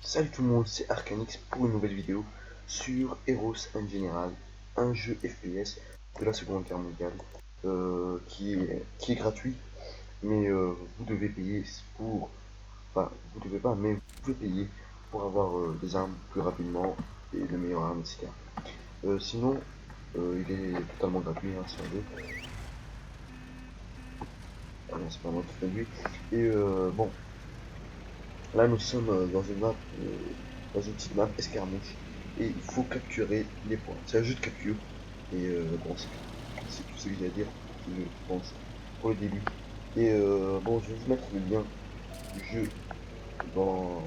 Salut tout le monde, c'est Arcanix pour une nouvelle vidéo sur Heroes en général, un jeu FPS de la Seconde Guerre mondiale qui est gratuit, mais vous devez payer pour, enfin vous devez pas, mais vous pouvez payer pour avoir des armes plus rapidement et de meilleures armes, etc. Sinon, il est totalement gratuit, hein, si on veut. Ah non, c'est pas moi qui fais lui. Et bon, là, nous sommes dans une petite map escarmouche et il faut capturer les points. C'est un jeu de capture et bon, c'est tout ce que j'ai à dire, je pense, pour le début. Et bon, je vais vous mettre le lien du jeu dans.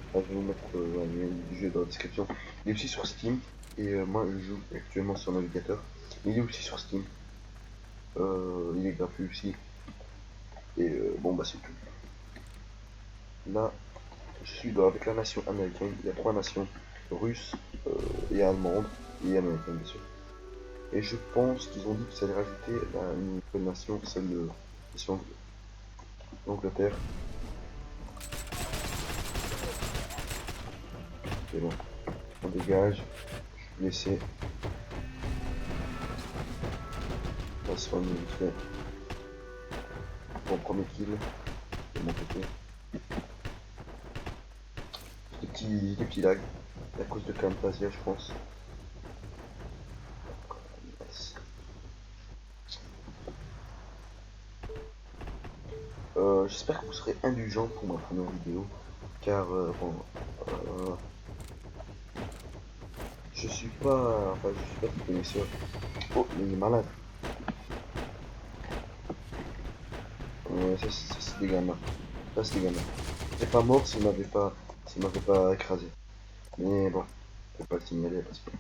Enfin, je vais vous mettre le lien du jeu dans la description. Il est aussi sur Steam et moi je joue actuellement sur navigateur. Mais il est aussi sur Steam. Il est gratuit aussi. Et bon, bah c'est tout. Là, je suis avec la nation américaine. Il y a trois nations, russe et allemande et américaine bien sûr. Et je pense qu'ils ont dit qu'ils allaient rajouter une nouvelle nation, celle de nation d'Angleterre. C'est bon, on dégage, je suis blessé. On va se soigner vite fait. Bon, premier kill de mon côté. Des petits lags à cause de Camtasia, je pense. J'espère que vous serez indulgents pour ma première vidéo, car bon, euh, je suis pas, enfin je suis pas très connaisseur. Oh, mais il est malade. Ça c'est des gamins. Ça c'est des gamins. Il serait pas mort s'il m'avait pas écrasé. Mais bon, je peux pas le signaler parce que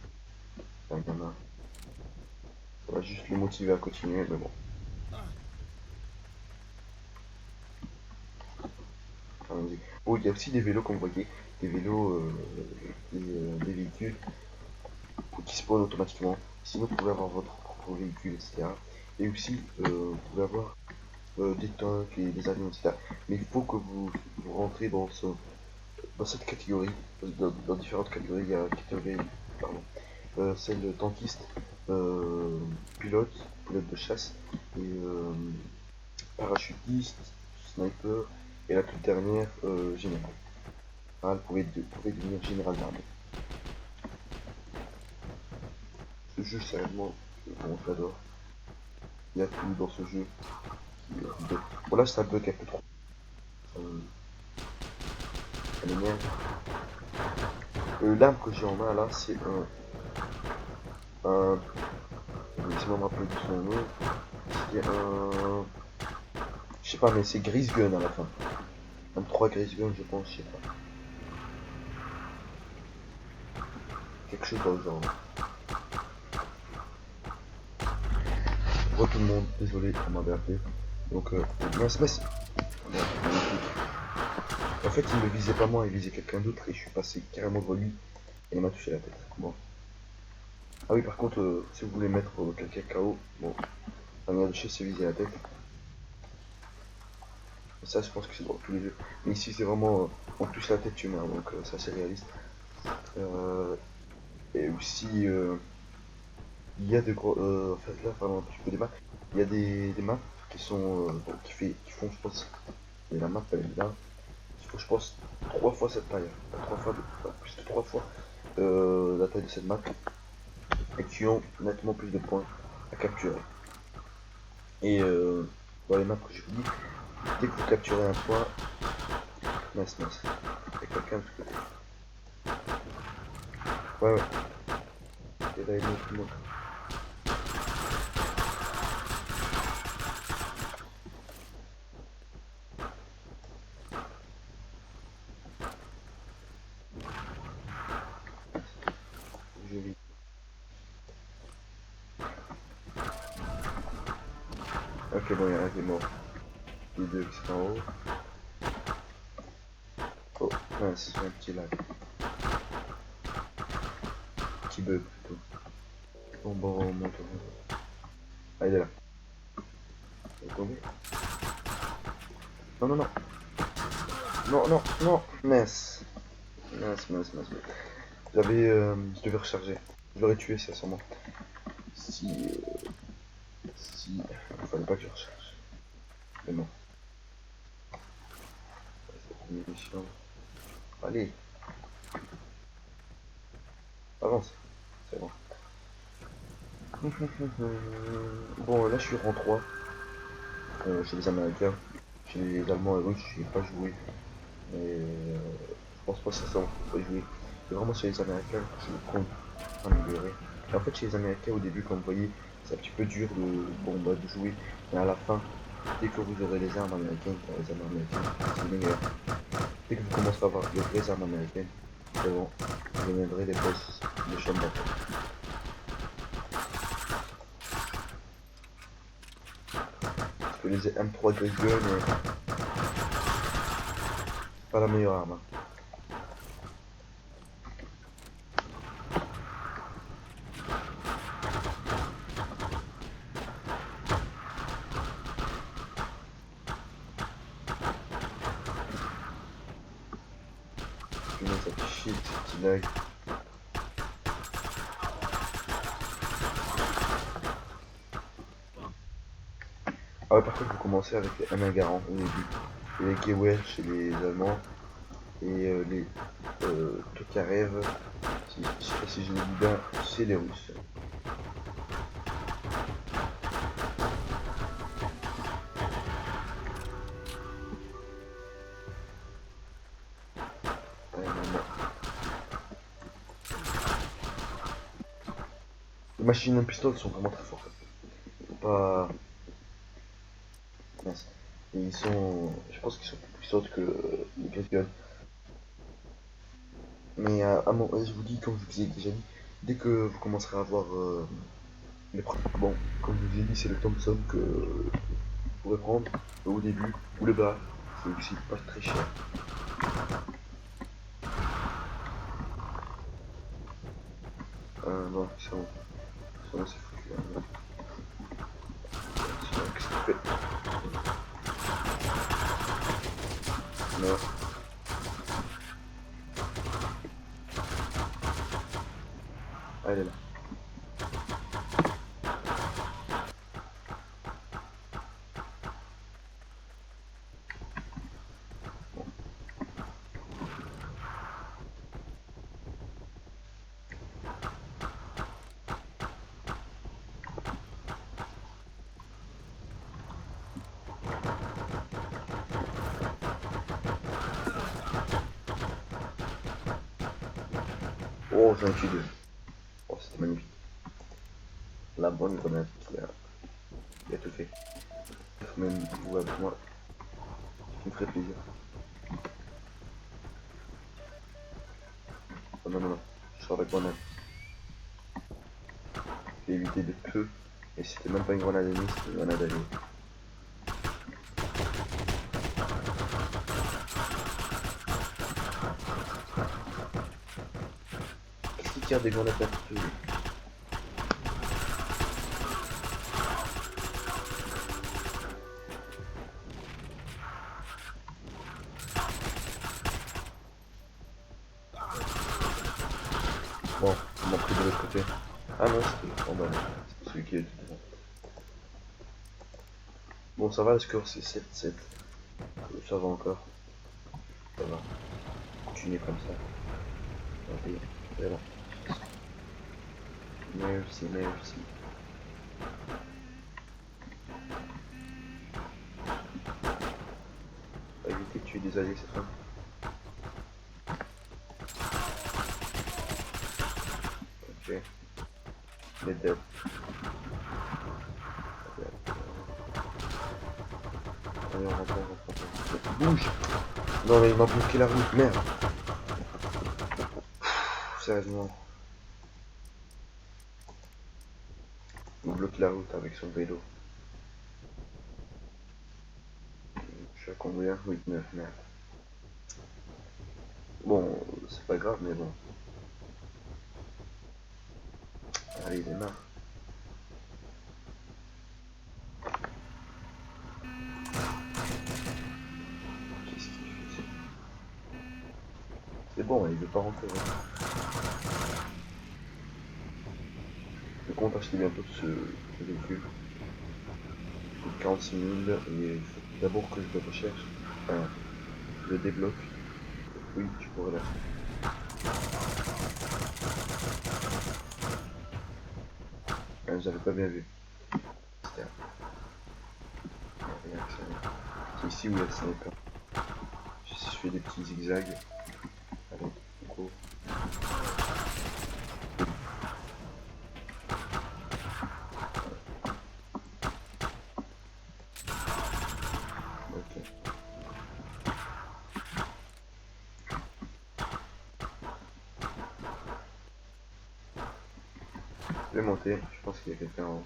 c'est un gamin. Ça va juste le motiver à continuer, mais bon. Allons-y. Oh, il y a aussi des vélos comme vous voyez, des vélos, des véhicules qui spawnent automatiquement. Sinon, vous pouvez avoir votre propre véhicule, etc. Et aussi, vous pouvez avoir des tanks et des avions, etc. Mais il faut que vous rentrez dans cette catégorie, dans différentes catégories. Il y a catégorie, pardon, celle de tankiste, pilote, pilote de chasse, et parachutiste, sniper, et la toute dernière, général. Ah, vous pouvez devenir général d'armée. Ce jeu, sérieusement, bon, j'adore. Il y a tout dans ce jeu. Bon, là, ça bug un peu trop. Euh, ça m'énerve. L'arme que j'ai en main, là, c'est un. Laissez-moi me rappeler de son nom. C'est un. Je sais pas, mais c'est Gris Gun à la fin. Un 3 Gris Gun, je pense, je sais pas. Quelque chose dans le genre. Re tout le monde, désolé, on m'avait appelé. Donc, mince, mince. Ouais, magnifique. En fait, il ne visait pas moi, il visait quelqu'un d'autre et je suis passé carrément devant lui et il m'a touché la tête. Bon. Ah oui, par contre, si vous voulez mettre quelqu'un KO, bon, la manière de chez c'est viser la tête. Et ça, je pense que c'est dans tous les jeux. Mais ici, c'est vraiment, on touche la tête, tu meurs, donc c'est assez réaliste. Et aussi, il y a de gros, en fait, là, parlons un petit peu des maps. Il y a des maps qui sont, bon, qui font, je pense, et la map, elle est là. Il faut, je pense, 3 fois cette taille. Plus de 3 fois la taille de cette map. Et qui ont nettement plus de points à capturer. Et dans les maps que je vous dis, dès que vous capturez un point, mince, mince, il y a quelqu'un de ce côté. Ouais, ouais, et là il monte, il monte. Je vis. Ok, bon, il y en a un qui est mort. Les deux qui sont en haut. Oh, mince, un petit lag. Petit bug plutôt. Bon, on monte, on monte. Ah, il est là. Il est tombé. Non, non, non. Non, non, non, mince. Mince, mince, mince. Je devais recharger. Je l'aurais tué, ça, sûrement. Si... Il fallait pas que je recharge. Mais non. C'est une mission. Allez, avance. C'est bon. Bon, là, je suis rang 3. Chez les Américains. Chez les Allemands et Russes, j'ai pas joué. Je pense pas que ça va jouer. C'est vraiment chez les Américains que je compte améliorer. Et en fait, chez les Américains, au début, comme vous voyez, c'est un petit peu dur de jouer. Mais à la fin, dès que vous aurez les armes américaines, les armes américaines, c'est meilleur. Dès que vous commencerez à avoir les vraies armes américaines, c'est bon, vous deviendrez des boss de chaîne d'attaque. Parce que les M3 Great Gun, c'est pas la meilleure arme. Hein. Punaise, ça fait chier, ce petit lag. Ah ouais, par contre, vous commencez avec les M1 Garand au début. Et les Gewel chez les Allemands. Et les Tokarev, si je le dis bien, chez les Russes. Les machines à pistolet sont vraiment très fortes. Pas. Mince. Et ils sont. Je pense qu'ils sont plus puissants que les Great Gun. Mais je vous dis, comme je vous ai déjà dit, dès que vous commencerez à avoir bon, comme je vous ai dit, c'est le Thompson que vous pourrez prendre au début, ou le bas, c'est aussi pas très cher. Non, c'est bon. C'est bon, c'est foutu. Hein, qu'est-ce qu'il fait? Non. Ah, elle est là. Oh, j'en ai tué deux. Oh, c'était magnifique. La bonne grenade qui a tout fait. Même jouer avec moi, ça me ferait plaisir. Oh, non, non, non, je sors la grenade. J'ai évité de peu. Et c'était même pas une grenade ennemie, c'était une grenade alliée. Qu'est-ce qui tire des grenades partout? Bon, on m'a pris de l'autre côté. Ah non, c'était en bas. C'était celui qui était devant. Bon, ça va, le score c'est 7-7. Ça va encore. Ça va. Continuer comme ça. Allez, voilà. Merci, merci. On va éviter de tuer des alliés cette fois. Ok. Les dead. Allez, on reprend, on reprend. Bouge! Non mais il m'a bloqué la route, merde! Sérieusement. Il m'a bloqué la route avec son vélo. Je suis à combien? 8, 9, merde. Bon, c'est pas grave, mais bon. Allez, il est marre. Qu'est-ce qu'il fait? C'est bon, il veut pas rentrer. Je compte acheter bientôt ce véhicule. 46 000 et il faut d'abord que je le recherche. Enfin, je le débloque. Oui, tu pourrais l'acheter. J'avais pas bien vu. C'était rien que ça. C'est ici où il y a le sniper. Si je fais des petits zigzags. Allez, on court. Ok. Je vais monter. Je pense qu'il y a quelqu'un en haut.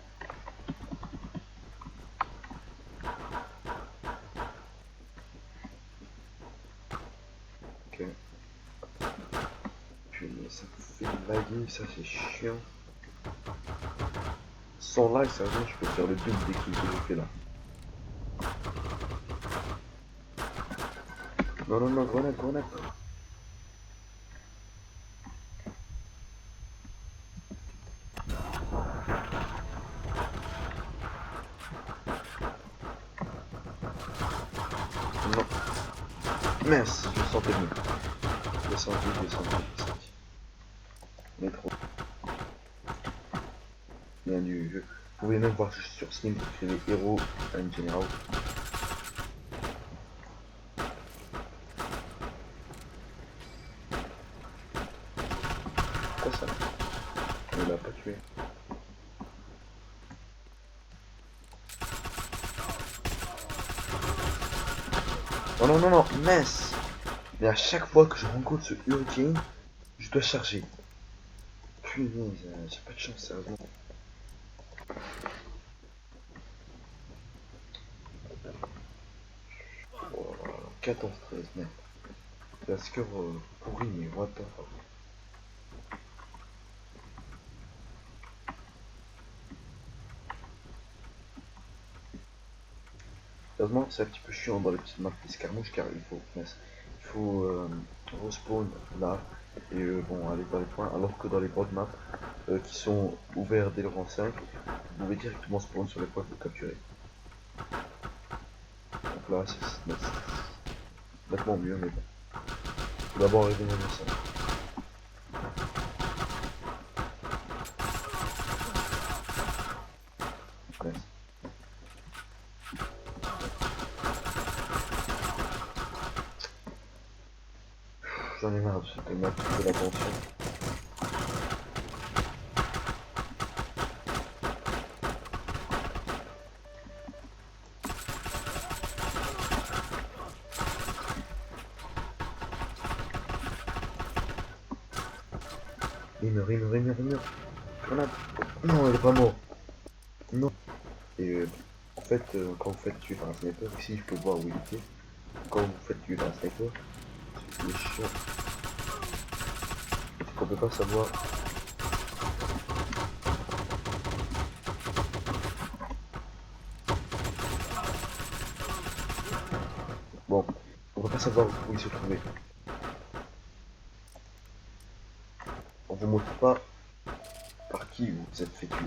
Ok. Puis ça me fait laguer, ça c'est chiant. Sans lag, sérieusement, je peux faire le double des kills que j'ai fait là. Non, non, non, grenade, grenade. Non. Mince, je le sentais mieux. Je l'ai senti, je l'ai senti, je l'ai senti. Mais trop. Bien du jeu. Vous pouvez même voir sur Steam, vous écrivez Hero and General. Quoi ça? Il l'a pas tué. Oh non, non, non, mince! Mais à chaque fois que je rencontre ce Hurricane, je dois charger. Punaise, j'ai pas de chance, sérieusement. Oh, 14-13, merde. C'est un score pourri, mais what the fuck. Heureusement, c'est un petit peu chiant dans les petites maps d'escarmouche car il faut respawn là et bon, aller dans les points, alors que dans les broad maps qui sont ouverts dès le rang 5, vous pouvez directement spawn sur les points que vous capturez. Donc là, c'est nettement mieux, mais bon. Faut d'abord arriver à ça. Nice. J'en ai marre de cette map de la tension. Il meurt, il meurt, il meurt, il meurt. Grenade. Non, il est pas mort. Non. Et en fait, quand vous faites tuer par un sniper, ici je peux voir où il était. Quand vous faites tuer par un sniper, c'est chiant. C'est qu'on peut pas savoir. Bon, on peut pas savoir où il se trouvait. On vous montre pas par qui vous vous êtes fait tuer.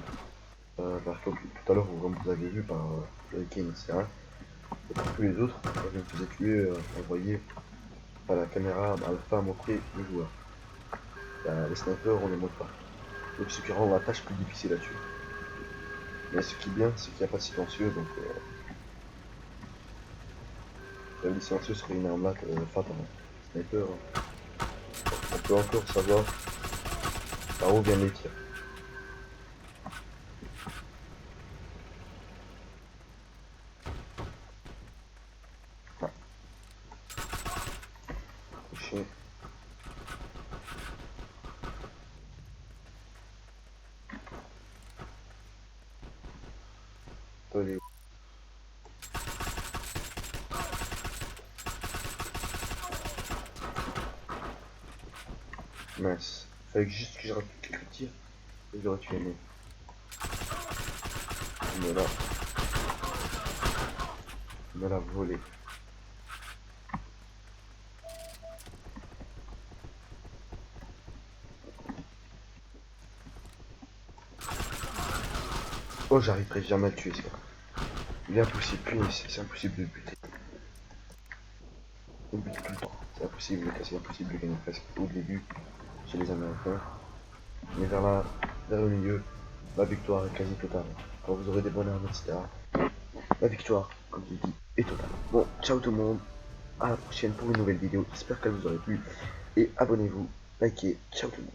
Par contre, tout à l'heure, comme vous avez vu par Hurricane, etc. Et par tous les autres, quand je me faisais tuer, on voyait à la caméra n'arrive pas à montrer le joueur. Les snipers, on ne les montre pas. Donc ce qui rend la tâche plus difficile à tuer. Mais ce qui est bien, c'est qu'il n'y a pas de silencieux, donc le silencieux serait une arme là fatale. Sniper, on peut encore savoir par où viennent les tirs. Ah, touché. Toi, il est où? Mince. Fallait juste que je rate quelques tirs et j'aurais tué les. Il me l'a volé. Oh, j'arriverai jamais à le tuer, ce gars. Il est impossible, c'est impossible de le buter. On le bute tout le temps. C'est impossible, le cas, c'est impossible de gagner presque au début chez les Américains. Mais vers le milieu, la victoire est quasi totale. Quand vous aurez des bonnes armes, etc. La victoire, comme je dis, est totale. Bon, ciao tout le monde. À la prochaine pour une nouvelle vidéo. J'espère qu'elle vous aurait plu. Et abonnez-vous, likez. Ciao tout le monde.